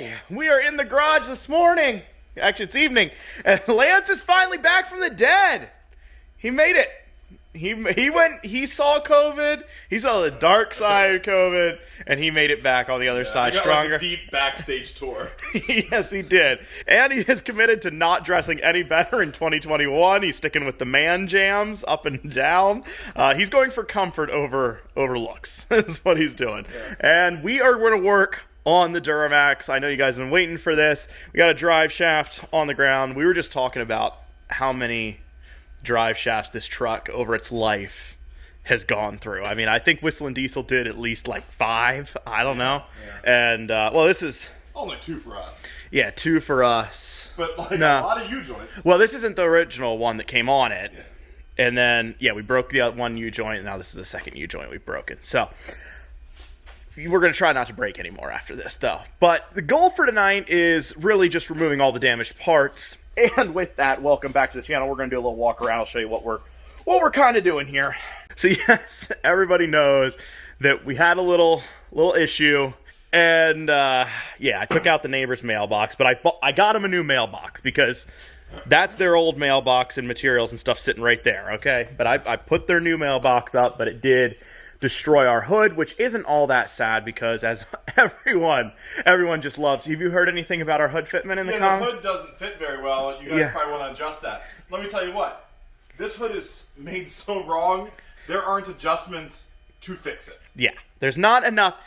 Okay, we are in the garage this morning. Actually, it's evening. And Lance is finally back from the dead. He made it. He saw COVID. He saw the dark side of COVID, and he made it back on the other side stronger. Like a deep backstage tour. Yes, he did. And he is committed to not dressing any better in 2021. He's sticking with the man jams up and down. He's going for comfort over looks. That's what he's doing. Yeah. And we are going to work on the Duramax. I know you guys have been waiting for this. We got a drive shaft on the ground. We were just talking about how many drive shafts this truck over its life has gone through. I mean, I think Whistling Diesel did at least like 5. I don't know. Yeah. And well, this is only 2 for us. Yeah, 2 for us. But like a lot of U-joints. Well, this isn't the original one that came on it. Yeah. And then we broke the one U-joint, and now this is the second U-joint we've broken. So we're going to try not to break anymore after this, though. But the goal for tonight is really just removing all the damaged parts. And with that, welcome back to the channel. We're going to do a little walk around. I'll show you what we're kind of doing here. So yes, everybody knows that we had a little issue. And I took out the neighbor's mailbox. But I got him a new mailbox because that's their old mailbox and materials and stuff sitting right there, okay? But I put their new mailbox up, but it did destroy our hood, which isn't all that sad because as everyone just loves. Have you heard anything about our hood fitment in the comments? The hood doesn't fit very well. You guys probably want to adjust that. Let me tell you what. This hood is made so wrong, there aren't adjustments to fix it. Yeah. There is not enough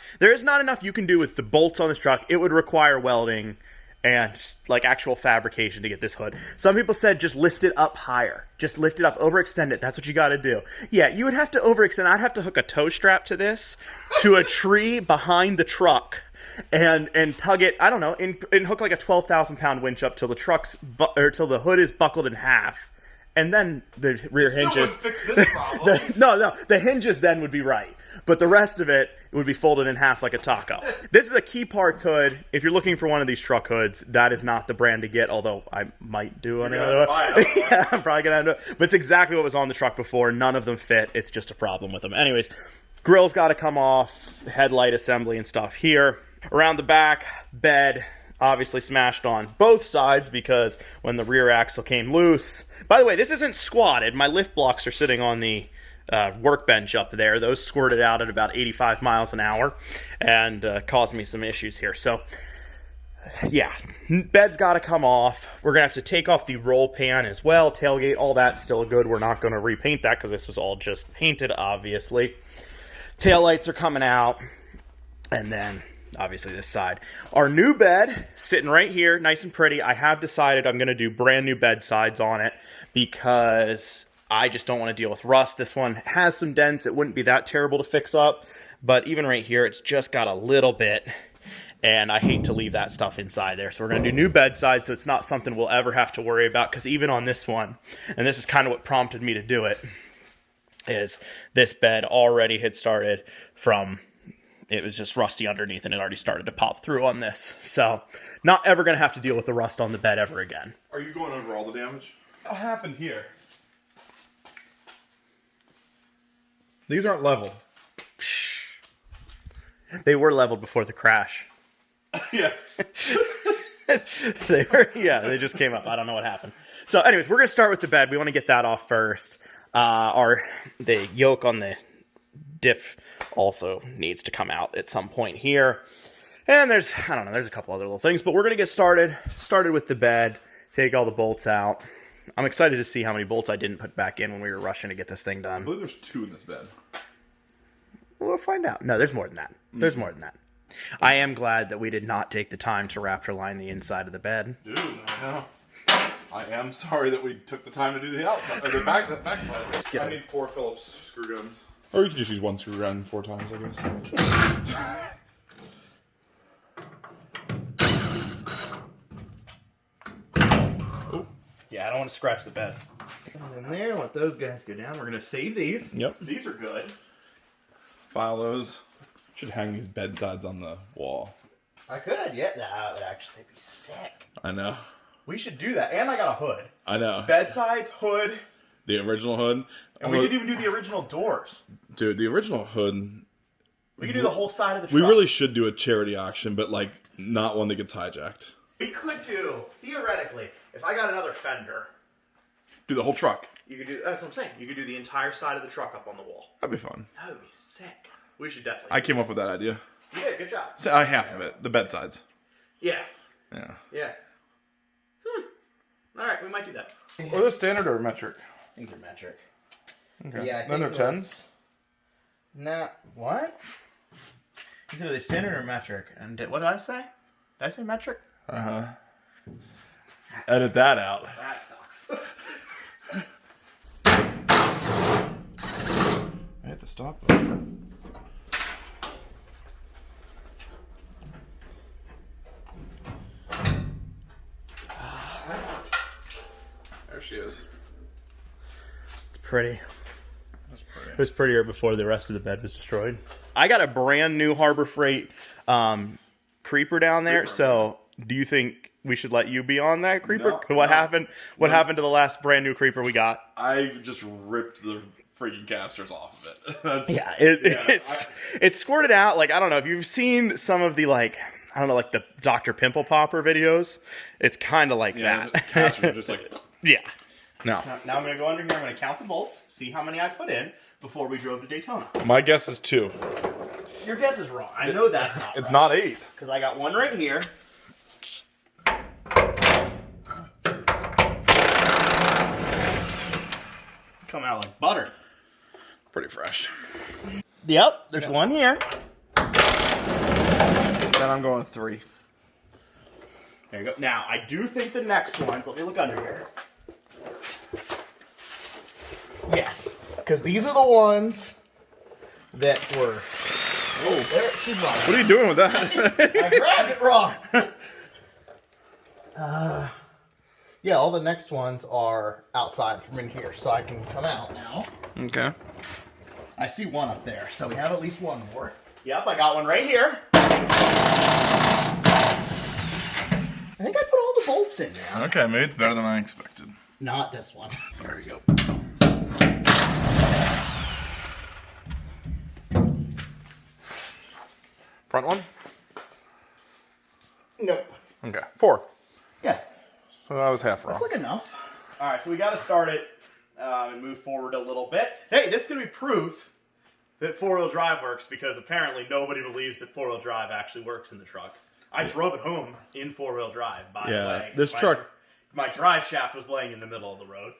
you can do with the bolts on this truck. It would require welding and just like actual fabrication to get this hood. Some people said just lift it up higher. Just lift it up, overextend it. That's what you got to do. Yeah, you would have to overextend. I'd have to hook a tow strap to this, to a tree behind the truck, and tug it. I don't know, and hook like a 12,000-pound winch up till till the hood is buckled in half, and then the rear hinges. Still wouldn't fix this problem. The hinges then would be right. But the rest of it would be folded in half like a taco. This is a Key Parts hood. If you're looking for one of these truck hoods, that is not the brand to get, although I might do another one. Yeah, I'm probably going to do it. But it's exactly what was on the truck before. None of them fit. It's just a problem with them. Anyways, grill's got to come off, headlight assembly and stuff here. Around the back, bed obviously smashed on both sides because when the rear axle came loose. By the way, this isn't squatted. My lift blocks are sitting on the workbench up there. Those squirted out at about 85 miles an hour and caused me some issues here. So yeah, bed's got to come off. We're gonna have to take off the roll pan as well. Tailgate, all that's still good. We're not going to repaint that because this was all just painted, obviously. Taillights are coming out, and then obviously this side. Our new bed sitting right here, nice and pretty. I have decided I'm going to do brand new bed sides on it because I just don't want to deal with rust. This one has some dents. It wouldn't be that terrible to fix up. But even right here, it's just got a little bit. And I hate to leave that stuff inside there. So we're going to do new bed sides so it's not something we'll ever have to worry about. Because even on this one, and this is kind of what prompted me to do it, is this bed already had started from, it was just rusty underneath and it already started to pop through on this. So not ever going to have to deal with the rust on the bed ever again. Are you going over all the damage? What happened here? These aren't leveled. They were leveled before the crash. Yeah. They just came up. I don't know what happened. So anyways, we're going to start with the bed. We want to get that off first. The yoke on the diff also needs to come out at some point here. And there's a couple other little things, but we're going to get started with the bed, take all the bolts out. I'm excited to see how many bolts I didn't put back in when we were rushing to get this thing done. I believe there's 2 in this bed. We'll find out. No, there's more than that. There's more than that. I am glad that we did not take the time to Raptor line the inside of the bed. Dude, I know. I am sorry that we took the time to do the outside, or the backside. I need 4 Phillips screw guns. Or you can just use 1 screw gun 4 times, I guess. Yeah, I don't want to scratch the bed. In there, let those guys go down. We're going to save these. Yep. These are good. File those. Should hang these bed sides on the wall. I could, yeah. That would actually be sick. I know. We should do that. And I got a hood. I know. Bed sides, hood. The original hood. And we could even do the original doors. Dude, the original hood We could do the whole side of the truck. We really should do a charity auction, but like not one that gets hijacked. We could do, theoretically, if I got another fender. Do the whole truck. You could do, that's what I'm saying. You could do the entire side of the truck up on the wall. That'd be fun. That would be sick. We should definitely. I came up with that idea. You did, good job. So half of it, the bed sides. Yeah. Yeah. Yeah. All right, we might do that. Or the standard or metric? I think they're metric. Okay. Yeah, I then think they're 10s? Nah, what? You said are they standard or metric? And what did I say? Did I say metric? Uh-huh. Edit that out. That sucks. I hit the stop button. There she is. It's pretty. That's pretty. It was prettier before the rest of the bed was destroyed. I got a brand new Harbor Freight creeper down there, so do you think we should let you be on that creeper? No, what happened? What happened to the last brand new creeper we got? I just ripped the freaking casters off of it. That's, It's squirted out. Like, I don't know if you've seen some of the like the Dr. Pimple Popper videos. It's kind of like that. The casters are just like yeah. no. Now I'm gonna go under here. I'm gonna count the bolts, see how many I put in before we drove to Daytona. My guess is 2. Your guess is wrong. I know that's not. It's right. not 8. Because I got one right here. Come out like butter. Pretty fresh. Yep, there's one here. Then I'm going 3. There you go. Now, I do think the next ones, let me look under here. Yes, because these are the ones that were... Oh, there, she's wrong. What are you doing with that? I grabbed it wrong. Yeah, all the next ones are outside from in here, so I can come out now. Okay. I see one up there, so we have at least one more. Yep, I got one right here. I think I put all the bolts in there. Okay, maybe it's better than I expected. Not this one. There we go. Front one? Nope. Okay. 4. Yeah. So that was half wrong. That's like enough. All right, so we got to start it and move forward a little bit. Hey, this can be proof that four-wheel drive works because apparently nobody believes that four-wheel drive actually works in the truck. I drove it home in four-wheel drive, by the way. This truck... My drive shaft was laying in the middle of the road,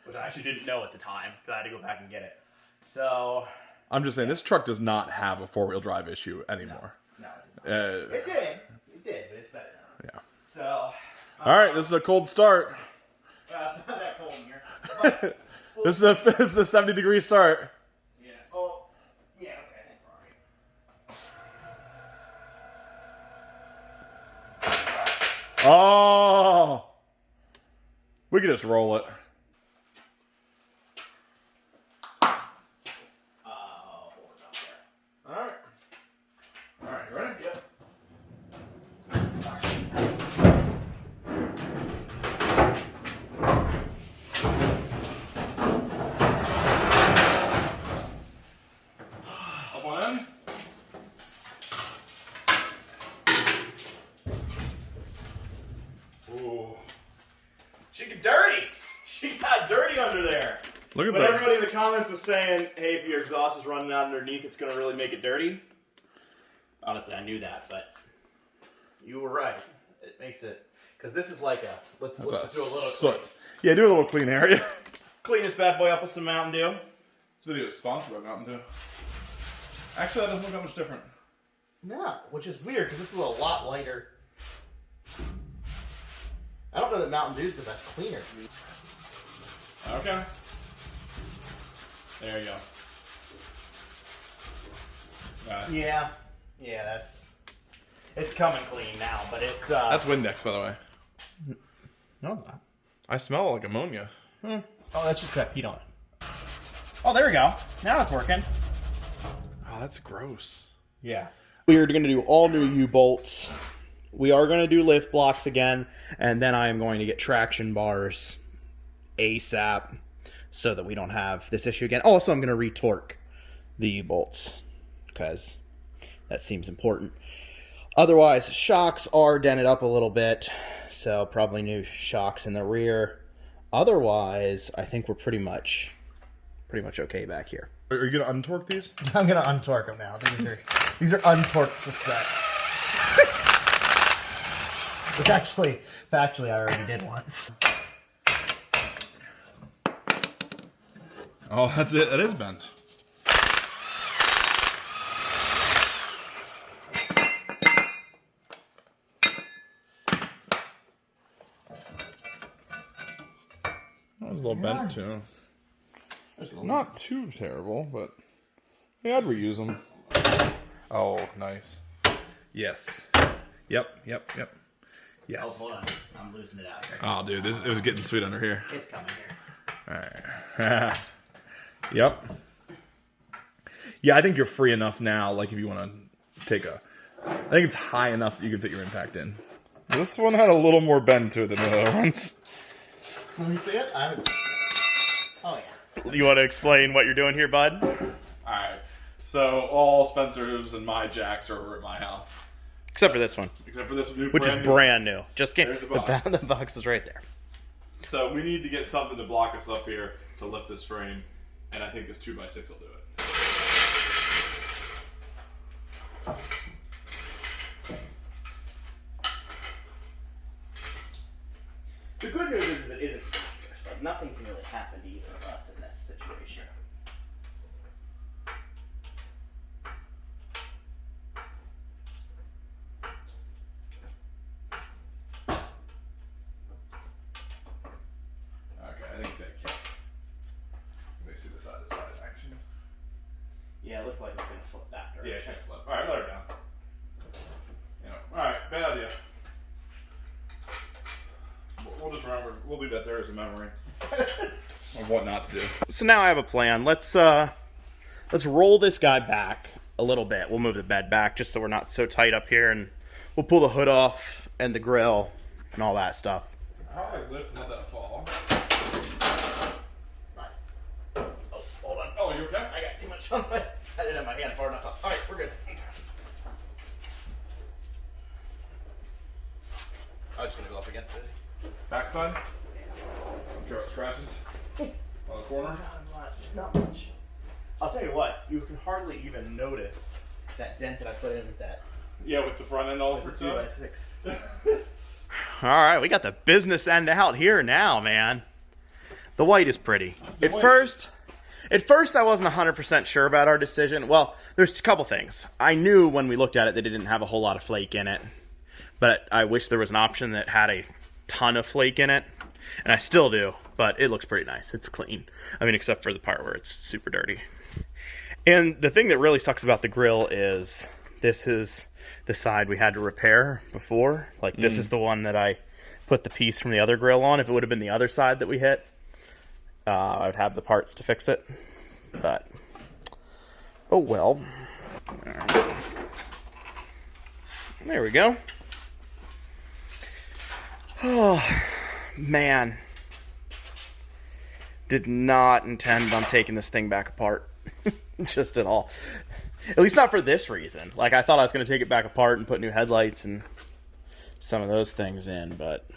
which I actually didn't know at the time, because I had to go back and get it. So... I'm just saying, this truck does not have a four-wheel drive issue anymore. No, it does not. It did, but it's better now. Yeah. So... All right, this is a cold start. It's not that cold in here. This is a 70-degree start. Yeah. Oh, yeah, okay, I think we're all right. Oh! We could just roll it. Hold it up there. All right. All right, you ready? Yep. Up on in. Ooh. She got dirty. She got dirty under there. Look at But that. everybody in the comments was saying, hey, if your exhaust is running out underneath, it's going to really make it dirty. Honestly, I knew that, but you were right. It makes it... Because this is like a... Let's just do a little... soot. Yeah, do a little clean area. Clean this bad boy up with some Mountain Dew. This video is sponsored by Mountain Dew. Actually, that doesn't look that much different. No, which is weird because this is a lot lighter. I don't know that Mountain Dew's the best cleaner. Okay. There you go. Yeah. Yeah, that's... It's coming clean now, but it's... That's Windex, by the way. No, it's not. I smell like ammonia. Oh, that's just got Pete on it. Oh, there we go. Now it's working. Oh, that's gross. Yeah. We are going to do all new U-bolts. We are going to do lift blocks again, and then I am going to get traction bars ASAP so that we don't have this issue again. Also, I'm going to retorque the U-bolts because that seems important. Otherwise, shocks are dented up a little bit, so probably new shocks in the rear. Otherwise, I think we're pretty much okay back here. Are you gonna untorque these? I'm gonna untorque them now. These are untorqued to spec. Which actually, factually, I already did once. Oh, that's it. It is bent. That was a little bent too. Not too terrible, but yeah, I'd reuse them. Oh, nice. Yes. Yep. Yes. Oh, hold on. I'm losing it out here. Oh, dude, it was getting sweet under here. It's coming here. All right. Yep. Yeah, I think you're free enough now. Like, if you want to take I think it's high enough that you can fit your impact in. This one had a little more bend to it than the other ones. Let me see it. I haven't. Oh yeah. You want to explain what you're doing here, bud? Alright. So, all Spencer's and my jacks are over at my house. Except for this one. Except for this new Which is brand new. Just kidding. There's the box. The box is right there. So, we need to get something to block us up here to lift this frame. And I think this 2x6 will do it. The good news is it isn't dangerous. Like, nothing can really happen to either of us in this situation. Okay, I think that can. Let me see the side to side action. Yeah, it looks like it's going to flip back. Yeah, it should flip. Alright, let her down. Alright, bad idea. We'll just remember, we'll leave that there as a memory of what not to do. So now I have a plan. Let's roll this guy back a little bit. We'll move the bed back just so we're not so tight up here, and we'll pull the hood off and the grill and all that stuff. How do I lift and let that fall? Nice. Oh, hold on. Oh, you okay? I got too much on my... I didn't have my hand far enough up. All right, we're good. I'm just going to go up against it. Backside? Care about scratches? On the corner? Not much. I'll tell you what, you can hardly even notice that dent that I put in with that. Yeah, with the front end all The for 2x6. All right, we got the business end out here now, man. The white is pretty. At first, I wasn't 100% sure about our decision. Well, there's a couple things. I knew when we looked at it that it didn't have a whole lot of flake in it. But I wish there was an option that had a ton of flake in it. And I still do, but it looks pretty nice. It's clean. I mean, except for the part where it's super dirty. And the thing that really sucks about the grill is this is the side we had to repair before. Like, this is the one that I put the piece from the other grill on. If it would have been the other side that we hit, I would have the parts to fix it. But, oh well. All right. There we go. Oh, man. Did not intend on taking this thing back apart. Just at all. At least not for this reason. Like, I thought I was going to take it back apart and put new headlights and some of those things in, but...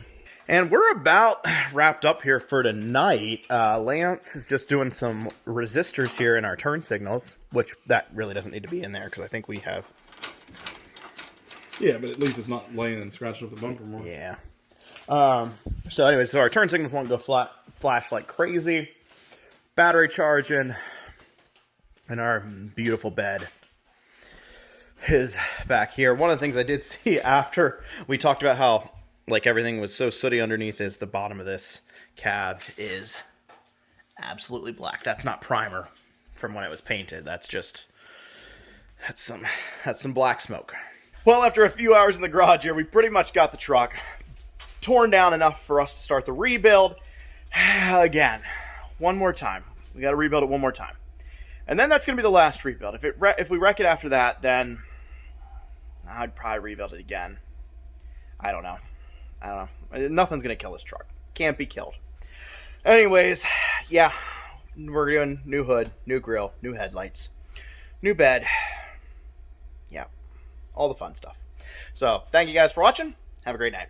And we're about wrapped up here for tonight. Lance is just doing some resistors here in our turn signals, which that really doesn't need to be in there because I think we have... Yeah, but at least it's not laying and scratching up the bumper more. Yeah. So anyway, so our turn signals won't go flash like crazy. Battery charging. And our beautiful bed is back here. One of the things I did see after we talked about how like everything was so sooty underneath is the bottom of this cab is absolutely black. That's not primer from when it was painted. That's some black smoke. Well, after a few hours in the garage here, we pretty much got the truck torn down enough for us to start the rebuild. Again, one more time. We got to rebuild it one more time. And then that's going to be the last rebuild. If we wreck it after that, then I'd probably rebuild it again. I don't know. Nothing's going to kill this truck. Can't be killed. Anyways, yeah. We're doing new hood, new grill, new headlights, new bed, all the fun stuff. So thank you guys for watching. Have a great night.